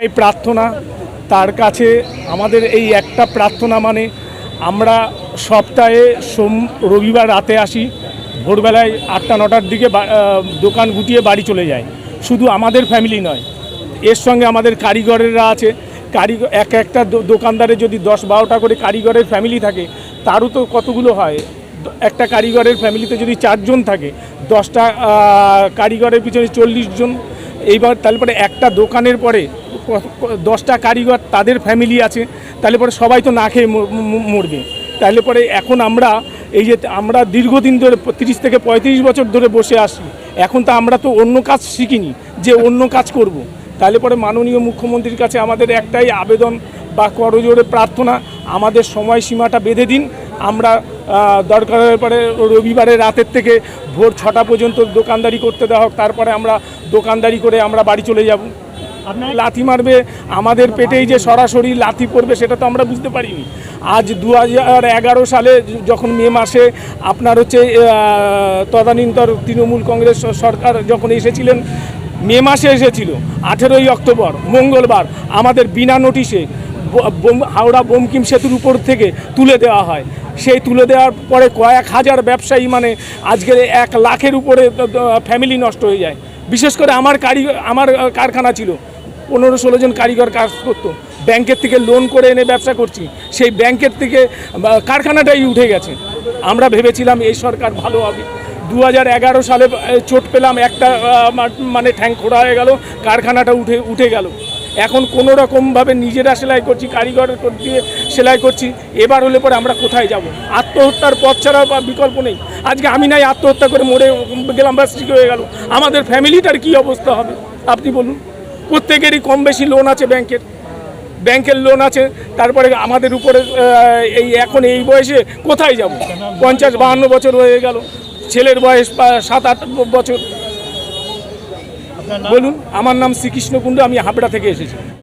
এই প্রার্থনা তার কাছে আমাদের এই একটা প্রার্থনা, মানে আমরা সপ্তাহে রবিবার রাতে আসি, ভোরবেলায় 8টা-9টার দিকে দোকান গুটিয়ে বাড়ি চলে যায়। শুধু আমাদের ফ্যামিলি নয়, এর সঙ্গে আমাদের কারিগরেরা আছে। একটা দোকানদারে যদি 10-12টা করে কারিগরের ফ্যামিলি থাকে, তারও তো কতগুলো হয়। একটা কারিগরের ফ্যামিলিতে যদি 4 জন থাকে, 10টা কারিগরের পিছনে 40 জন। এইবার তারপরে একটা দোকানের পরে 10টা কারিগর, তাদের ফ্যামিলি আছে, তাহলে পরে সবাই তো না খেয়ে মরবে। তাহলে পরে এখন আমরা দীর্ঘদিন ধরে 30 থেকে 35 বছর ধরে বসে আসি। এখন তো আমরা তো অন্য কাজ শিখিনি যে অন্য কাজ করব। তাহলে পরে মাননীয় মুখ্যমন্ত্রীর কাছে আমাদের একটাই আবেদন বা করজোড়ে প্রার্থনা, আমাদের সময়সীমাটা বেঁধে দিন। আমরা দরকারের পরে রবিবারের রাতের থেকে ভোর 6টা পর্যন্ত দোকানদারি করতে দেওয়া হোক, তারপরে আমরা দোকানদারি করে আমরা বাড়ি চলে যাব। লাথি মারবে, আমাদের পেটেই যে সরাসরি লাথি পড়বে সেটা তো আমরা বুঝতে পারিনি। আজ 2011 সালে যখন মে মাসে আপনার তদানীন্তন তৃণমূল কংগ্রেস সরকার যখন এসেছিলেন, মে মাসে এসেছিল, 18ই অক্টোবর মঙ্গলবার আমাদের বিনা নোটিশে হাওড়া বঙ্কিম সেতুর উপর থেকে তুলে দেওয়া হয়। সেই তুলে দেওয়ার পরে কয়েক হাজার ব্যবসায়ী, মানে আজকের 1 লাখের উপরে ফ্যামিলি নষ্ট হয়ে যায়। বিশেষ করে আমার কারখানা ছিল, 15-16 জন কারিগর কাজ করতো। ব্যাংকের থেকে লোন করে এনে ব্যবসা করছি, সেই ব্যাংকের থেকে কারখানাটাই উঠে গেছে। আমরা ভেবেছিলাম এই সরকার ভালো হবে। 2011 সালে চোট পেলাম, একটা মানে ঠ্যাং খোঁড়া হয়ে গেল, কারখানাটা উঠে গেল। এখন কোনো রকমভাবে নিজেরা সেলাই করছি, কারিগর দিয়ে সেলাই করছি। এবার হলে পরে আমরা কোথায় যাব? আত্মহত্যার পথ ছাড়া বিকল্প নেই। আজকে আমি নাই আত্মহত্যা করে মরে গেলাম, ব্যাস ঠিক হয়ে গেল, আমাদের ফ্যামিলিটার কী অবস্থা হবে আপনি বলুন? প্রত্যেকেরই কম বেশি লোন আছে, ব্যাংকের লোন আছে। তারপরে আমাদের উপরে এখন এই বয়সে কোথায় যাব? 50-52 বছর হয়ে গেল, ছেলের বয়স 7-8 বছর। বলুন, আমার নাম শ্রীকৃষ্ণ কুণ্ডু, আমি হাবড়া থেকে এসেছি।